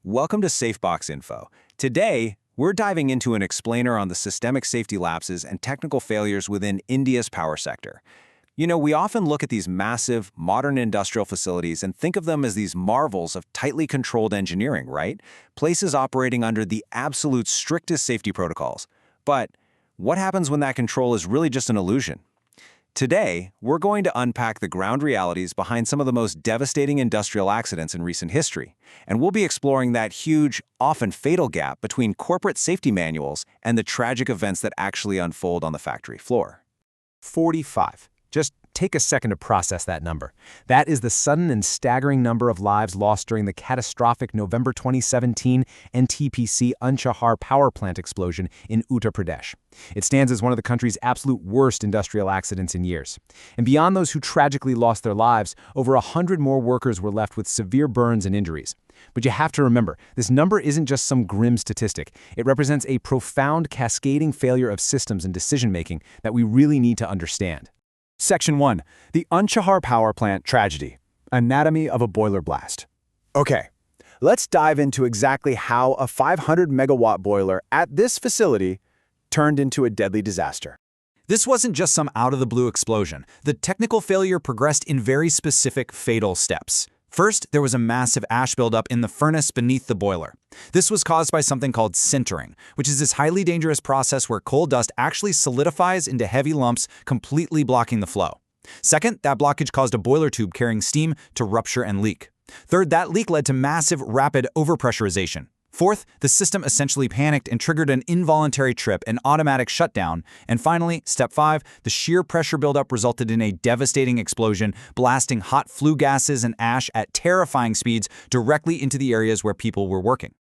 Welcome to SafeBox Info. Today, we're diving into an explainer on the systemic safety lapses and technical failures within India's power sector. We often look at these massive, modern industrial facilities and think of them as these marvels of tightly controlled engineering, right? Places operating under the absolute strictest safety protocols. But what happens when that control is really just an illusion? Today, we're going to unpack the ground realities behind some of the most devastating industrial accidents in recent history, and we'll be exploring that huge, often fatal gap between corporate safety manuals and the tragic events that actually unfold on the factory floor. 45. Just take a second to process that number. That is the sudden and staggering number of lives lost during the catastrophic November 2017 NTPC Unchahar power plant explosion in Uttar Pradesh. It stands as one of the country's absolute worst industrial accidents in years. And beyond those who tragically lost their lives, over 100 more workers were left with severe burns and injuries. But you have to remember, this number isn't just some grim statistic. It represents a profound cascading failure of systems and decision-making that we really need to understand. Section 1. The Unchahar Power Plant Tragedy. Anatomy of a Boiler Blast. Okay, let's dive into exactly how a 500-megawatt boiler at this facility turned into a deadly disaster. This wasn't just some out-of-the-blue explosion. The technical failure progressed in very specific, fatal steps. First, there was a massive ash buildup in the furnace beneath the boiler. This was caused by something called sintering, which is this highly dangerous process where coal dust actually solidifies into heavy lumps, completely blocking the flow. Second, that blockage caused a boiler tube carrying steam to rupture and leak. Third, that leak led to massive, rapid overpressurization. Fourth, the system essentially panicked and triggered an involuntary trip, an automatic shutdown. And finally, step 5, the sheer pressure buildup resulted in a devastating explosion, blasting hot flue gases and ash at terrifying speeds directly into the areas where people were working.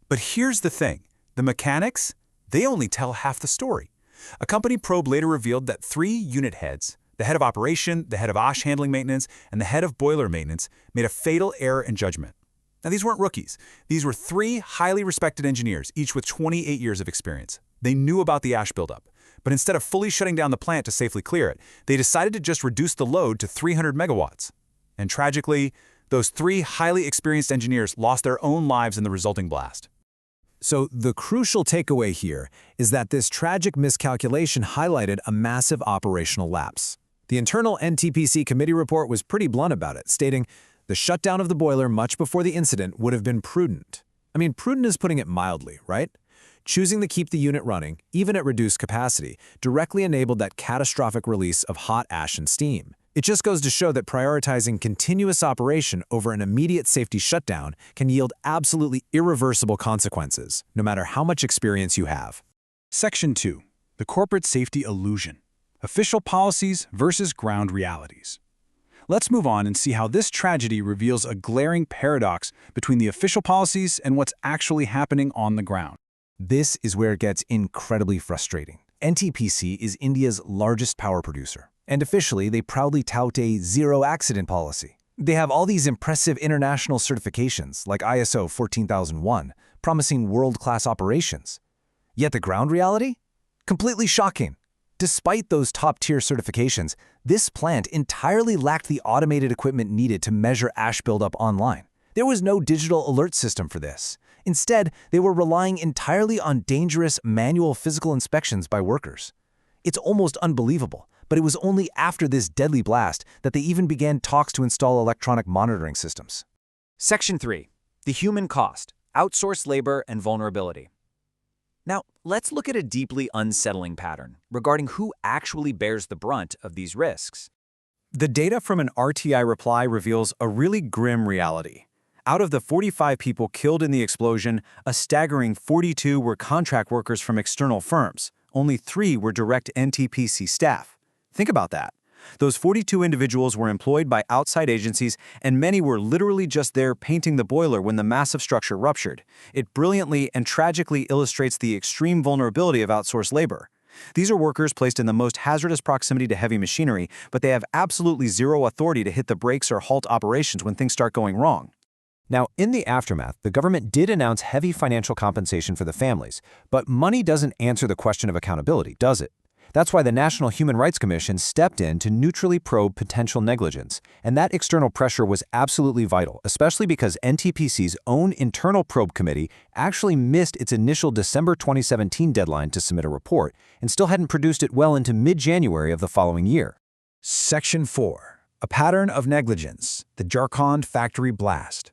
But here's the thing. The mechanics, they only tell half the story. A company probe later revealed that 3 unit heads, the head of operation, the head of ash handling maintenance, and the head of boiler maintenance, made a fatal error in judgment. Now, these weren't rookies. These were 3 highly respected engineers, each with 28 years of experience. They knew about the ash buildup, but instead of fully shutting down the plant to safely clear it, they decided to just reduce the load to 300 megawatts. And tragically, those 3 highly experienced engineers lost their own lives in the resulting blast. So the crucial takeaway here is that this tragic miscalculation highlighted a massive operational lapse. The internal NTPC committee report was pretty blunt about it, stating, "The shutdown of the boiler much before the incident would have been prudent." I mean, prudent is putting it mildly, right? Choosing to keep the unit running, even at reduced capacity, directly enabled that catastrophic release of hot ash and steam. It just goes to show that prioritizing continuous operation over an immediate safety shutdown can yield absolutely irreversible consequences, no matter how much experience you have. Section 2. The Corporate Safety Illusion. Official Policies versus Ground Realities. Let's move on and see how this tragedy reveals a glaring paradox between the official policies and what's actually happening on the ground. This is where it gets incredibly frustrating. NTPC is India's largest power producer, and officially they proudly tout a zero-accident policy. They have all these impressive international certifications, like ISO 14001, promising world-class operations. Yet the ground reality? Completely shocking. Despite those top-tier certifications, this plant entirely lacked the automated equipment needed to measure ash buildup online. There was no digital alert system for this. Instead, they were relying entirely on dangerous manual physical inspections by workers. It's almost unbelievable, but it was only after this deadly blast that they even began talks to install electronic monitoring systems. Section 3. The human cost, outsourced labor, and vulnerability. Now, let's look at a deeply unsettling pattern regarding who actually bears the brunt of these risks. The data from an RTI reply reveals a really grim reality. Out of the 45 people killed in the explosion, a staggering 42 were contract workers from external firms. Only 3 were direct NTPC staff. Think about that. Those 42 individuals were employed by outside agencies, and many were literally just there painting the boiler when the massive structure ruptured. It brilliantly and tragically illustrates the extreme vulnerability of outsourced labor. These are workers placed in the most hazardous proximity to heavy machinery, but they have absolutely zero authority to hit the brakes or halt operations when things start going wrong. Now, in the aftermath, the government did announce heavy financial compensation for the families, but money doesn't answer the question of accountability, does it? That's why the National Human Rights Commission stepped in to neutrally probe potential negligence. And that external pressure was absolutely vital, especially because NTPC's own internal probe committee actually missed its initial December 2017 deadline to submit a report and still hadn't produced it well into mid-January of the following year. Section 4. A pattern of negligence, the Jharkhand factory blast.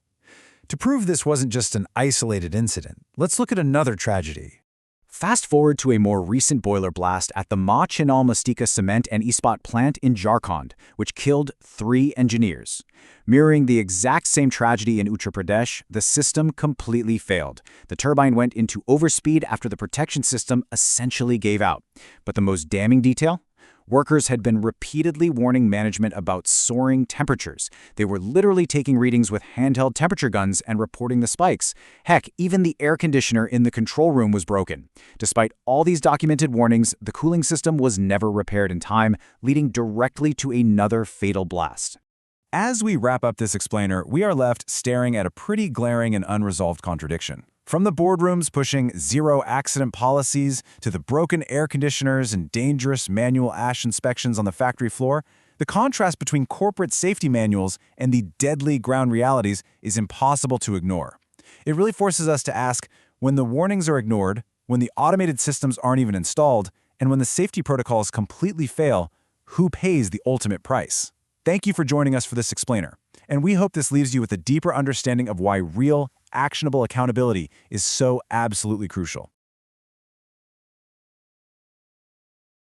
To prove this wasn't just an isolated incident, let's look at another tragedy. Fast forward to a more recent boiler blast at the Ma Chinal Mastika Cement and Ispat plant in Jharkhand, which killed 3 engineers. Mirroring the exact same tragedy in Uttar Pradesh, the system completely failed. The turbine went into overspeed after the protection system essentially gave out. But the most damning detail? Workers had been repeatedly warning management about soaring temperatures. They were literally taking readings with handheld temperature guns and reporting the spikes. Heck, even the air conditioner in the control room was broken. Despite all these documented warnings, the cooling system was never repaired in time, leading directly to another fatal blast. As we wrap up this explainer, we are left staring at a pretty glaring and unresolved contradiction. From the boardrooms pushing zero-accident policies to the broken air conditioners and dangerous manual ash inspections on the factory floor, the contrast between corporate safety manuals and the deadly ground realities is impossible to ignore. It really forces us to ask, when the warnings are ignored, when the automated systems aren't even installed, and when the safety protocols completely fail, who pays the ultimate price? Thank you for joining us for this explainer, and we hope this leaves you with a deeper understanding of why real, actionable accountability is so absolutely crucial.